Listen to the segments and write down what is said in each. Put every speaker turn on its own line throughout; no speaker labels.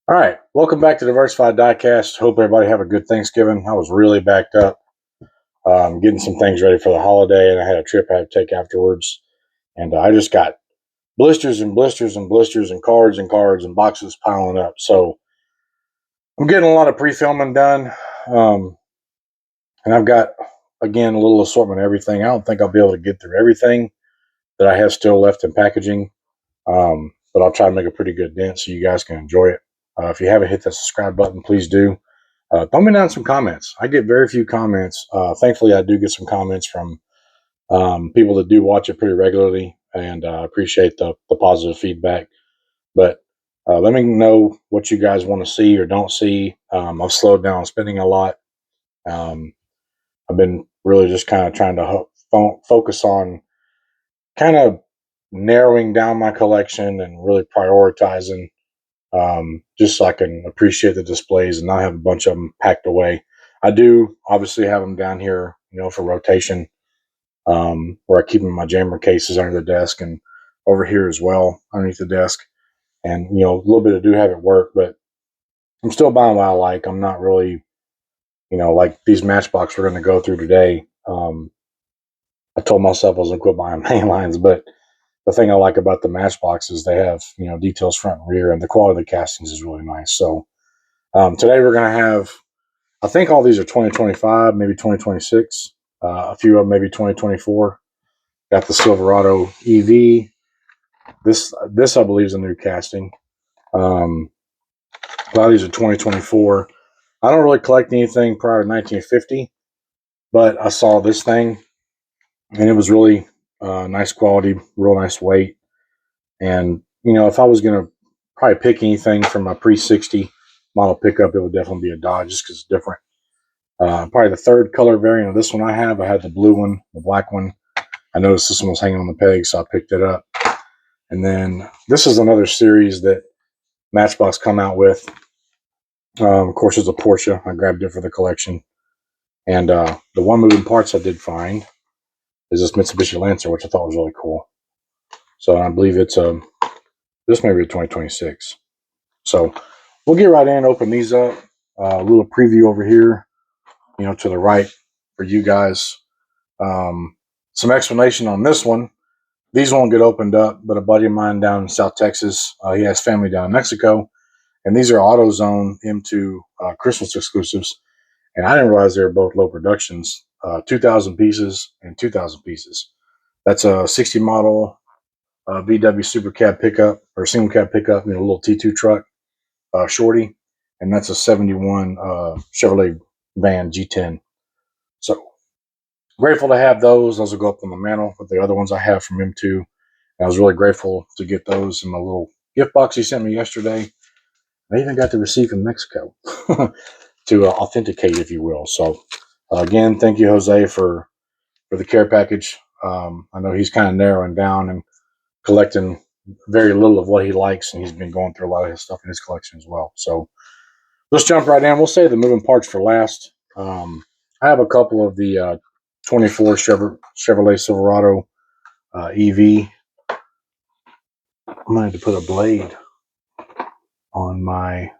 All right, welcome back to Diversified Diecast. Hope everybody have a good Thanksgiving. I was really backed up, getting some things ready for the holiday, and I had a trip I had to take afterwards. And I just got blisters and blisters and blisters and cards and boxes piling up. So I'm getting a lot of pre-filming done, um, and I've got again a little assortment of everything. I don't think I'll be able to get through everything that I have still left in packaging, but I'll try to make a pretty good dent so you guys can enjoy it. If you haven't hit that subscribe button, please do. Throw me down some comments. I get very few comments. Thankfully, I do get some comments from people that do watch it pretty regularly, and I appreciate the positive feedback. But let me know what you guys want to see or don't see. I've slowed down spending a lot. Um, I've been really just kind of trying to focus on kind of narrowing down my collection and really prioritizing, just so I can appreciate the displays and not have a bunch of them packed away. I do obviously have them down here, for rotation, where I keep them in my jammer cases under the desk and over here as well underneath the desk. And, a little bit of do have at work, but I'm still buying what I like. I'm not really, like these Matchbox we're going to go through today. I told myself I was going to quit buying mainlines, but the thing I like about the Matchbox is they have, details front and rear, and the quality of the castings is really nice. So today we're going to have, I think all these are 2025, maybe 2026, a few of them maybe 2024. Got the Silverado EV. This I believe is a new casting. A lot of these are 2024. I don't really collect anything prior to 1950, but I saw this thing, and it was really nice quality, real nice weight. And, if I was going to probably pick anything from a pre-60 model pickup, it would definitely be a Dodge just because it's different. Probably the third color variant of this one I have. I had the blue one, the black one. I noticed this one was hanging on the peg, so I picked it up. And then this is another series that Matchbox come out with. Of course, it's a Porsche. I grabbed it for the collection. And the one moving parts I did find is this Mitsubishi Lancer, which I thought was really cool. So I believe it's this may be a 2026. So we'll get right in, open these up. A little preview over here, to the right for you guys. Some explanation on this one. These won't get opened up, but a buddy of mine down in South Texas, he has family down in Mexico, and these are AutoZone M2 Christmas exclusives. And I didn't realize they were both low productions, 2,000 pieces and 2,000 pieces. That's a 60 model VW Super Cab pickup or single cab pickup, a little T2 truck, shorty, and that's a 71 Chevrolet van G10. So grateful to have those. Those will go up on the mantle with the other ones I have from M2. I was really grateful to get those in my little gift box he sent me yesterday. I even got the receipt from Mexico to authenticate, if you will. So, again, thank you, Jose, for the care package. I know he's kind of narrowing down and collecting very little of what he likes, and he's been going through a lot of his stuff in his collection as well. So, let's jump right in. We'll save the moving parts for last. I have a couple of the 24 Chevrolet Silverado EV. I'm going to have to put a blade on my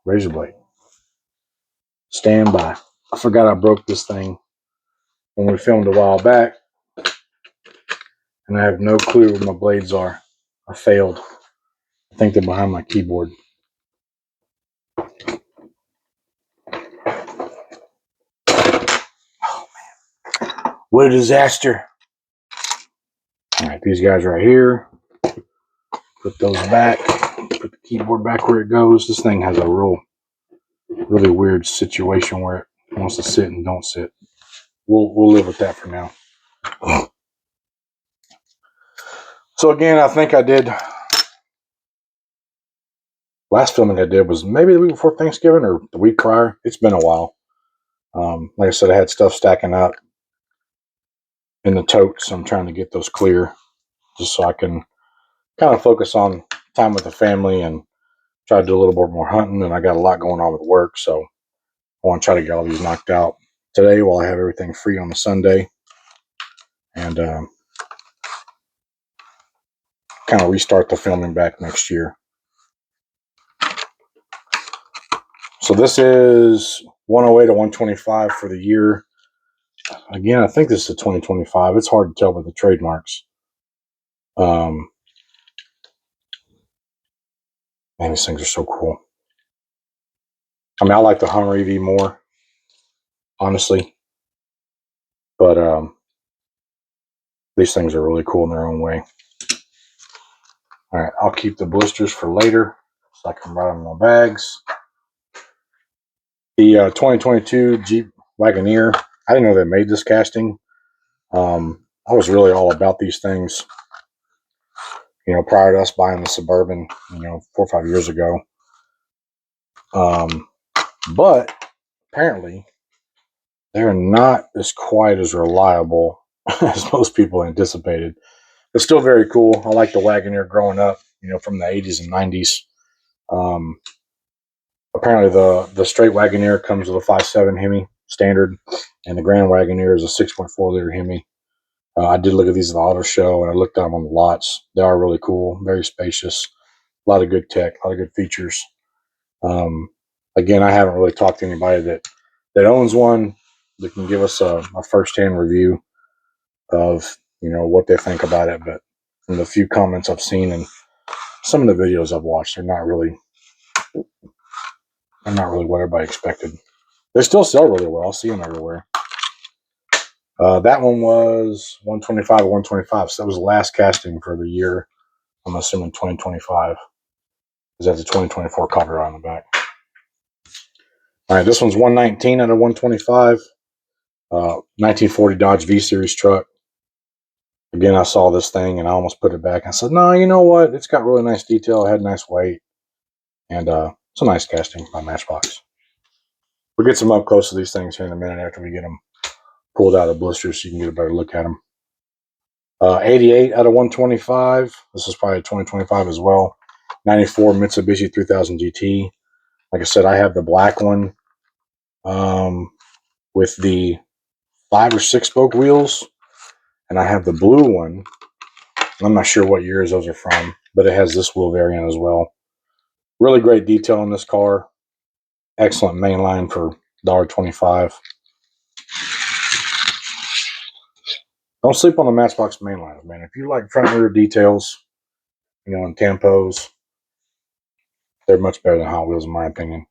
razor blade. Stand by. I forgot I broke this thing when we filmed a while back, and I have no clue where my blades are. I failed. I think they're behind my keyboard. Oh man, what a disaster. All right, these guys right here. Put those back. Put the keyboard back where it goes. This thing has a really weird situation where it wants to sit and don't sit. We'll live with that for now. So again, I think I did. Last filming I did was maybe the week before Thanksgiving or the week prior. It's been a while. Like I said, I had stuff stacking up in the totes. So I'm trying to get those clear just so I can kind of focus on time with the family and try to do a little bit more hunting. And I got a lot going on with work, so I want to try to get all these knocked out today while I have everything free on the Sunday, and kind of restart the filming back next year. So this is 108 to 125 for the year. Again, I think this is a 2025. It's hard to tell by the trademarks. Man, these things are so cool. I mean, I like the Hummer EV more, honestly. But these things are really cool in their own way. All right, I'll keep the blisters for later so I can write them in my bags. The 2022 Jeep Wagoneer. I didn't know they made this casting. I was really all about these things, prior to us buying the Suburban, 4 or 5 years ago. But apparently, they're not as quite as reliable as most people anticipated. It's still very cool. I like the Wagoneer growing up, from the 80s and 90s. Apparently, the straight Wagoneer comes with a 5.7 Hemi standard, and the Grand Wagoneer is a 6.4 liter Hemi. I did look at these at the auto show, and I looked at them on the lots. They are really cool, very spacious, a lot of good tech, a lot of good features. Again, I haven't really talked to anybody that owns one that can give us a first-hand review of what they think about it. But from the few comments I've seen and some of the videos I've watched, they're not really what everybody expected. They still sell really well. I see them everywhere. That one was 125 or 125. So that was the last casting for the year. I'm assuming 2025. Because that's a 2024 cover on the back. All right, this one's 119 out of 125. 1940 Dodge V-Series truck. Again, I saw this thing and I almost put it back. I said, no, you know what? It's got really nice detail. It had nice weight. And it's a nice casting by Matchbox. We'll get some up close to these things here in a minute after we get them pulled out of the blisters so you can get a better look at them. 88 out of 125. This is probably 2025 as well. 94 Mitsubishi 3000 GT. Like I said, I have the black one with the 5 or 6 spoke wheels. And I have the blue one. I'm not sure what years those are from, but it has this wheel variant as well. Really great detail in this car. Excellent mainline for $1.25. Don't sleep on the Matchbox mainlines, man. If you like front and rear details, and tampos, they're much better than Hot Wheels, in my opinion.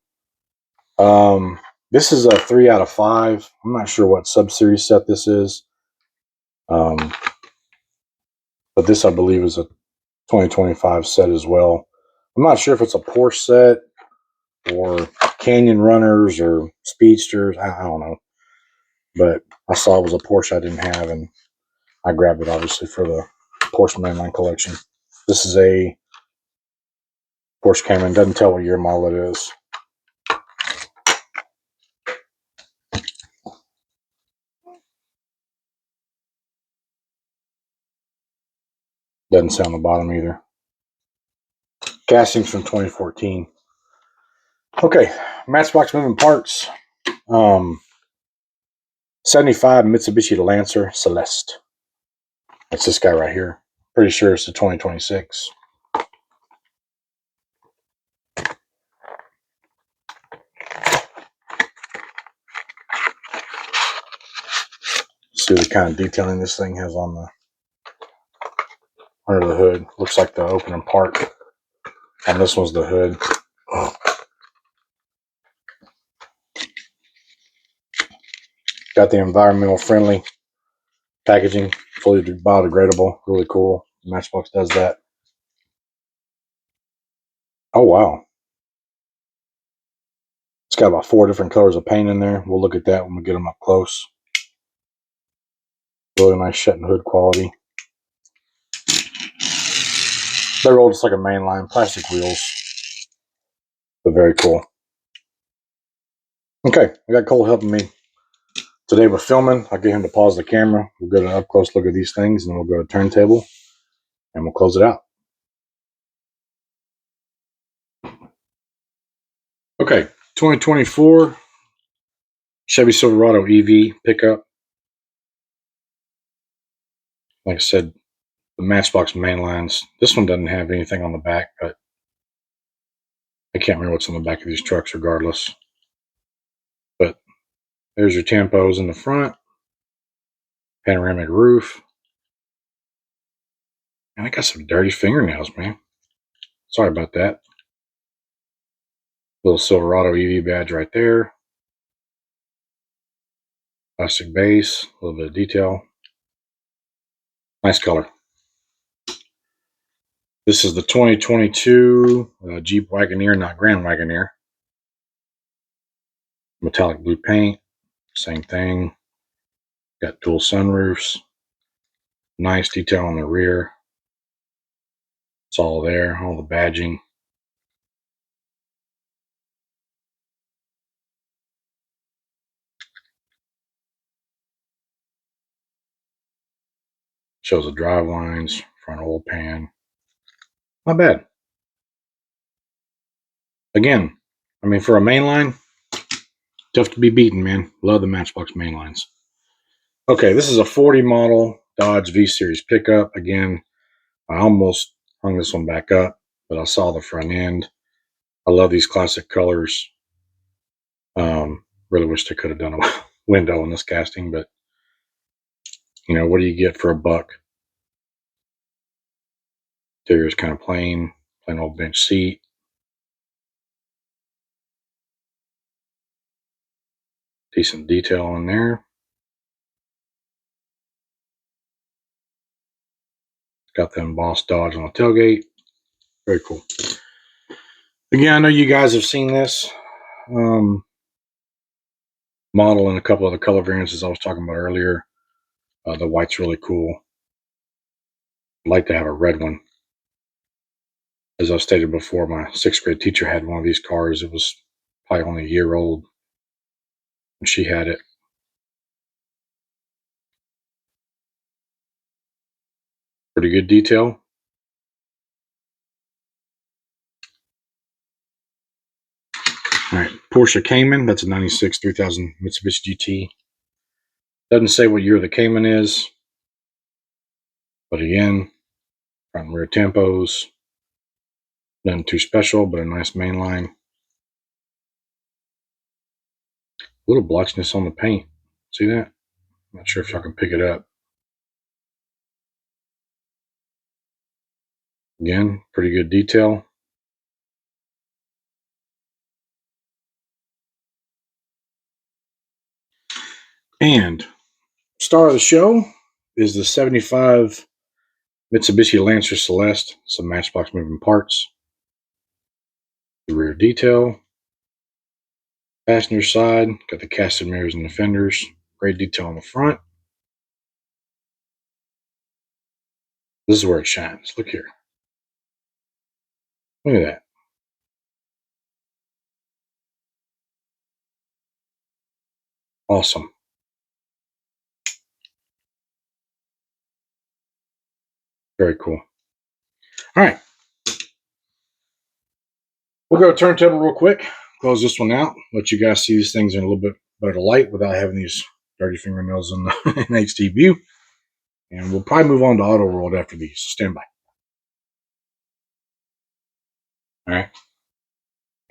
This is a 3 out of 5. I'm not sure what sub-series set this is. But this, I believe, is a 2025 set as well. I'm not sure if it's a Porsche set or Canyon Runners or Speedsters. I don't know. But I saw it was a Porsche I didn't have, and I grabbed it, obviously, for the Porsche mainline collection. This is a Porsche Cayman. Doesn't tell what year model it is. Doesn't say on the bottom either. Castings from 2014. Okay, Matchbox Moving Parts. 75 Mitsubishi Lancer Celeste. That's this guy right here. Pretty sure it's the 2026. See the kind of detailing this thing has on the under the hood. Looks like the opening part. And this one's the hood. Got the environmental friendly packaging, fully biodegradable. Really cool. Matchbox does that. Oh, wow. It's got about 4 different colors of paint in there. We'll look at that when we get them up close. Really nice shut and hood quality. They're rolled just like a mainline, plastic wheels. But very cool. Okay, I got Cole helping me today with filming. I'll get him to pause the camera. We'll get an up close look at these things, and then we'll go to Turntable, and we'll close it out. Okay, 2024 Chevy Silverado EV pickup. Like I said, the Matchbox mainlines. This one doesn't have anything on the back, but I can't remember what's on the back of these trucks regardless. There's your tampos in the front. Panoramic roof. And I got some dirty fingernails, man. Sorry about that. Little Silverado EV badge right there. Plastic base, a little bit of detail. Nice color. This is the 2022 Jeep Wagoneer, not Grand Wagoneer. Metallic blue paint, same thing. Got dual sunroofs. Nice detail on the rear. It's all there, all the badging. Shows the drive lines, front oil pan. Not bad. Again, I mean, for a mainline, tough to be beaten, man. Love the Matchbox Mainlines. Okay, this is a 40 model Dodge V-Series pickup. Again, I almost hung this one back up, but I saw the front end. I love these classic colors. Really wish they could have done a window in this casting, but you know, what do you get for a buck? Interior is kind of plain old bench seat. Decent detail on there. Got the embossed Dodge on the tailgate. Very cool. Again, I know you guys have seen this model in a couple of the color variants as I was talking about earlier. The white's really cool. I'd like to have a red one. As I stated before, my 6th grade teacher had one of these cars. It was probably only a year old when she had it. Pretty good detail. All right, Porsche Cayman. That's a 96 3000 Mitsubishi GT. Doesn't say what year the Cayman is. But again, front and rear tempos. Nothing too special, but a nice mainline. A little blotchiness on the paint. See that? Not sure if y'all can pick it up. Again, pretty good detail. And star of the show is the 75 Mitsubishi Lancer Celeste. Some Matchbox Moving Parts. The rear detail. Passenger side, got the casted mirrors and the fenders. Great detail on the front. This is where it shines. Look here. Look at that. Awesome. Very cool. All right. We'll go to Turntable real quick. Close this one out. Let you guys see these things in a little bit better light without having these dirty fingernails in, in HD view. And we'll probably move on to Auto World after these. Stand by. All right.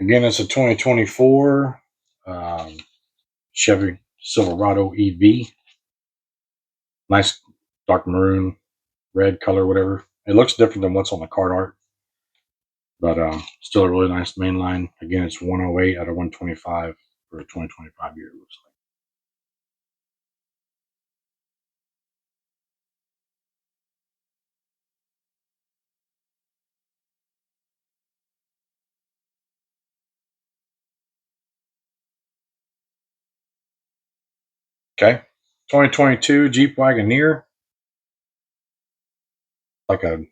Again, it's a 2024 Chevy Silverado EV. Nice dark maroon, red color, whatever. It looks different than what's on the card art. But still a really nice mainline. Again, it's 108 out of 125 for a 2025 year, it looks like. Okay. 2022 Jeep Wagoneer. Like a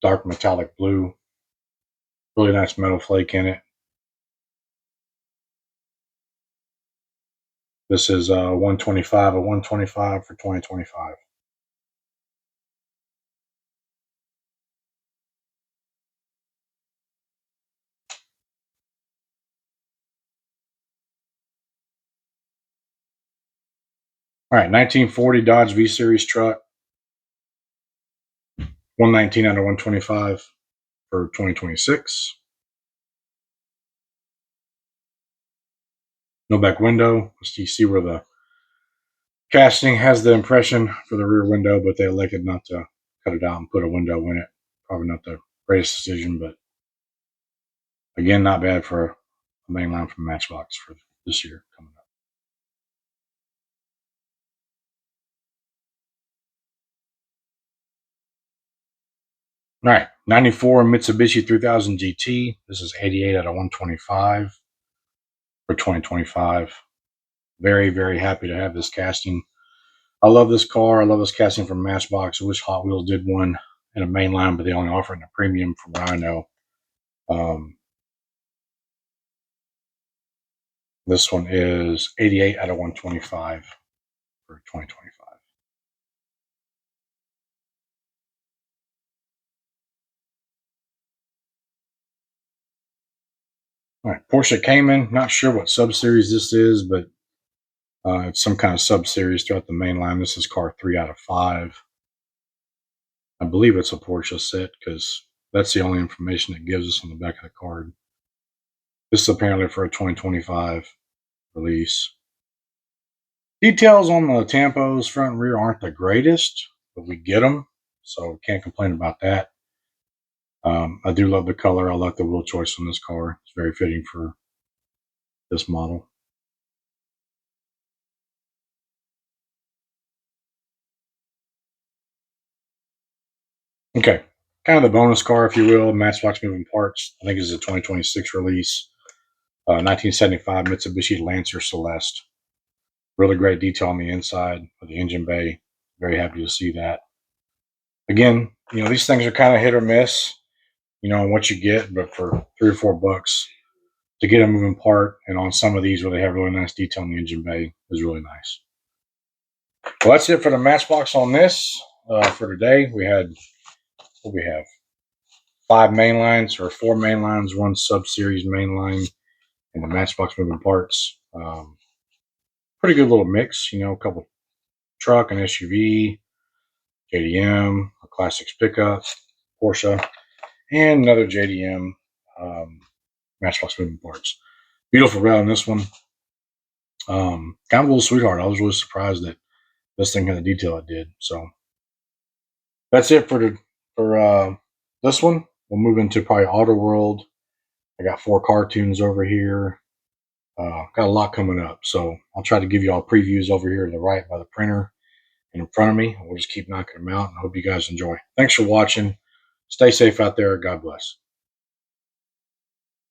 dark metallic blue. Really nice metal flake in it. This is 125 of 125 for 2025. All right, 1940 Dodge V-Series truck. 119 out of 125 for 2026. No back window. You see where the Casting has the impression for the rear window, but they elected not to cut it out and put a window in it. Probably not the greatest decision, but again, not bad for a mainline from Matchbox for this year coming up. All right, 94 Mitsubishi 3000 GT. This is 88 out of 125 for 2025. Very, very happy to have this casting. I love this car. I love this casting from Matchbox. I wish Hot Wheels did one in a mainline, but they only offer it in a premium from what I know. This one is 88 out of 125 for 2025. All right, Porsche Cayman. Not sure what sub-series this is, but it's some kind of sub-series throughout the main line. This is car 3 out of 5. I believe it's a Porsche set because that's the only information it gives us on the back of the card. This is apparently for a 2025 release. Details on the tampos front and rear aren't the greatest, but we get them, so can't complain about that. I do love the color. I like the wheel choice on this car. It's very fitting for this model. Okay, kind of the bonus car, if you will, Matchbox Moving Parts. I think it's a 2026 release. 1975 Mitsubishi Lancer Celeste. Really great detail on the inside of the engine bay. Very happy to see that. Again, these things are kind of hit or miss, on what you get, but for $3 or $4 to get a moving part, and on some of these where they have really nice detail on the engine bay is really nice. Well, that's it for the Matchbox on this. For today, we have 5 mainlines or 4 mainlines, 1 sub-series mainline, and the Matchbox Moving Parts. Pretty good little mix, a couple truck and SUV, JDM, a classics pickup, Porsche, and another JDM Matchbox Moving Parts. Beautiful red on this one. Kind of a little sweetheart. I was really surprised that this thing had the detail it did. So that's it for this one. We'll move into probably Auto World. I got 4 cartoons over here. Got a lot coming up, so I'll try to give you all previews over here to the right by the printer and in front of me. We'll just keep knocking them out, and I hope you guys enjoy. Thanks for watching. Stay safe out there. God bless.